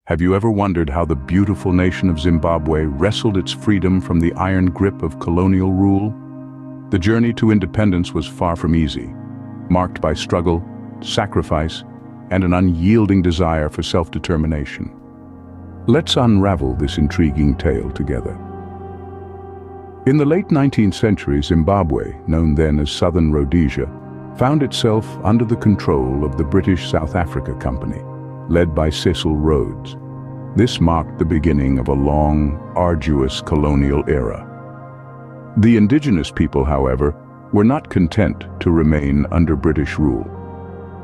Have you ever wondered how the beautiful nation of Zimbabwe wrestled its freedom from the iron grip of colonial rule? The journey to independence was far from easy, marked by struggle, sacrifice, and an unyielding desire for self-determination. Let's unravel this intriguing tale together. In the late 19th century, Zimbabwe, known then as Southern Rhodesia, found itself under the control of the British South Africa Company, led by Cecil Rhodes. This marked the beginning of a long, arduous colonial era. The indigenous people, however, were not content to remain under British rule.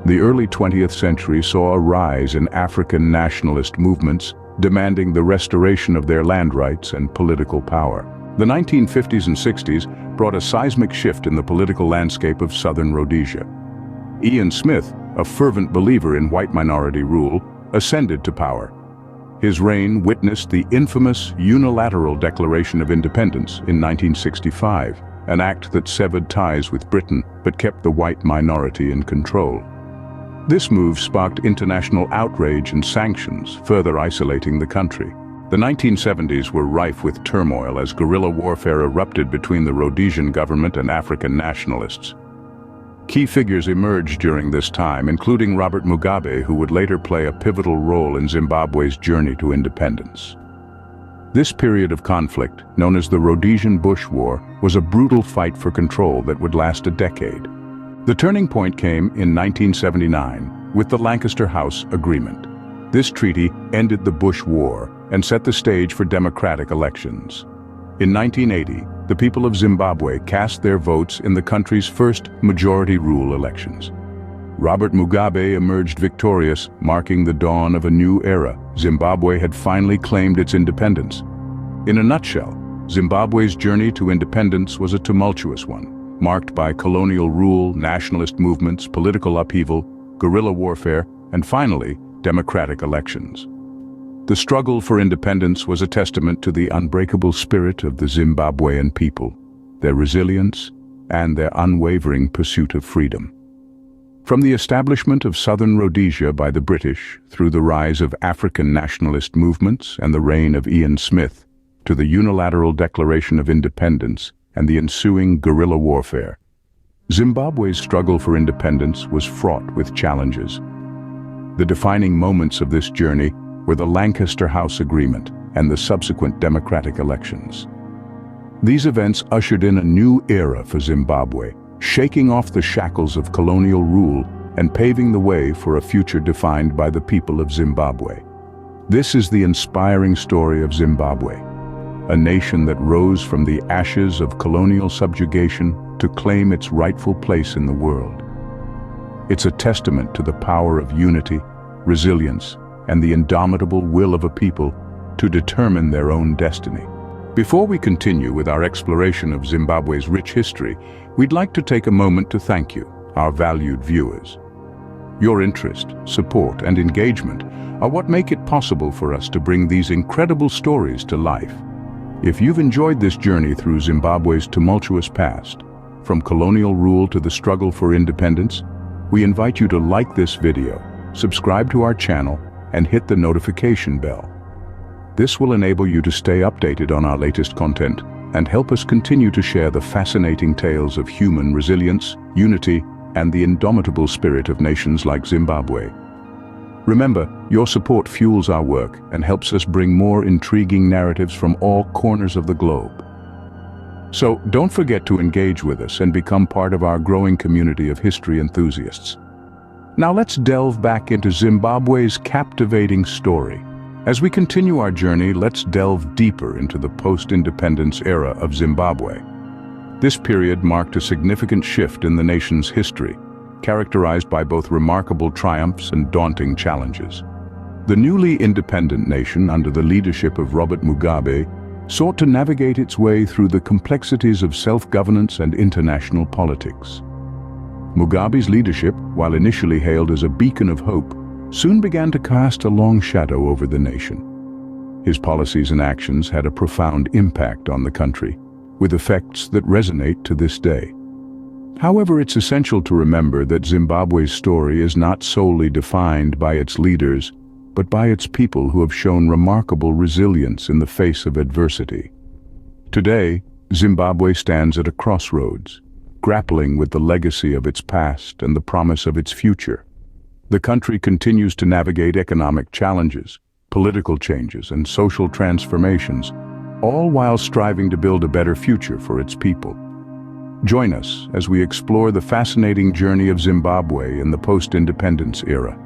The early 20th century saw a rise in African nationalist movements demanding the restoration of their land rights and political power. The 1950s and 60s brought a seismic shift in the political landscape of Southern Rhodesia. Ian Smith, a fervent believer in white minority rule, ascended to power. His reign witnessed the infamous Unilateral Declaration of Independence in 1965, an act that severed ties with Britain but kept the white minority in control. This move sparked international outrage and sanctions, further isolating the country. The 1970s were rife with turmoil as guerrilla warfare erupted between the Rhodesian government and African nationalists. Key figures emerged during this time, including Robert Mugabe, who would later play a pivotal role in Zimbabwe's journey to independence. This period of conflict, known as the Rhodesian Bush War, was a brutal fight for control that would last a decade. The turning point came in 1979 with the Lancaster House Agreement. This treaty ended the Bush War and set the stage for democratic elections. In 1980, the people of Zimbabwe cast their votes in the country's first majority rule elections. Robert Mugabe emerged victorious, marking the dawn of a new era. Zimbabwe had finally claimed its independence. In a nutshell, Zimbabwe's journey to independence was a tumultuous one, marked by colonial rule, nationalist movements, political upheaval, guerrilla warfare, and finally, democratic elections. The struggle for independence was a testament to the unbreakable spirit of the Zimbabwean people, their resilience, and their unwavering pursuit of freedom. From the establishment of Southern Rhodesia by the British, through the rise of African nationalist movements and the reign of Ian Smith, to the Unilateral Declaration of Independence and the ensuing guerrilla warfare, Zimbabwe's struggle for independence was fraught with challenges. The defining moments of this journey were the Lancaster House Agreement and the subsequent democratic elections. These events ushered in a new era for Zimbabwe, shaking off the shackles of colonial rule and paving the way for a future defined by the people of Zimbabwe. This is the inspiring story of Zimbabwe, a nation that rose from the ashes of colonial subjugation to claim its rightful place in the world. It's a testament to the power of unity, resilience, and the indomitable will of a people to determine their own destiny. Before we continue with our exploration of Zimbabwe's rich history, we'd like to take a moment to thank you, our valued viewers. Your interest, support, and engagement are what make it possible for us to bring these incredible stories to life. If you've enjoyed this journey through Zimbabwe's tumultuous past, from colonial rule to the struggle for independence, we invite you to like this video, subscribe to our channel, and hit the notification bell. This will enable you to stay updated on our latest content and help us continue to share the fascinating tales of human resilience, unity, and the indomitable spirit of nations like Zimbabwe. Remember, your support fuels our work and helps us bring more intriguing narratives from all corners of the globe. So don't forget to engage with us and become part of our growing community of history enthusiasts. Now let's delve back into Zimbabwe's captivating story. As we continue our journey, let's delve deeper into the post-independence era of Zimbabwe. This period marked a significant shift in the nation's history, characterized by both remarkable triumphs and daunting challenges. The newly independent nation, under the leadership of Robert Mugabe, sought to navigate its way through the complexities of self-governance and international politics. Mugabe's leadership, while initially hailed as a beacon of hope, soon began to cast a long shadow over the nation. His policies and actions had a profound impact on the country, with effects that resonate to this day. However, it's essential to remember that Zimbabwe's story is not solely defined by its leaders, but by its people who have shown remarkable resilience in the face of adversity. Today, Zimbabwe stands at a crossroads, grappling with the legacy of its past and the promise of its future. The country continues to navigate economic challenges, political changes, and social transformations, all while striving to build a better future for its people. Join us as we explore the fascinating journey of Zimbabwe in the post-independence era.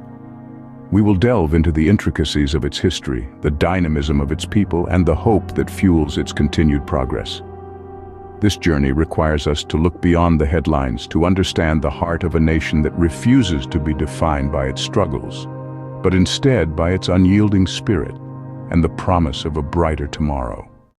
We will delve into the intricacies of its history, the dynamism of its people, and the hope that fuels its continued progress. This journey requires us to look beyond the headlines to understand the heart of a nation that refuses to be defined by its struggles, but instead by its unyielding spirit and the promise of a brighter tomorrow.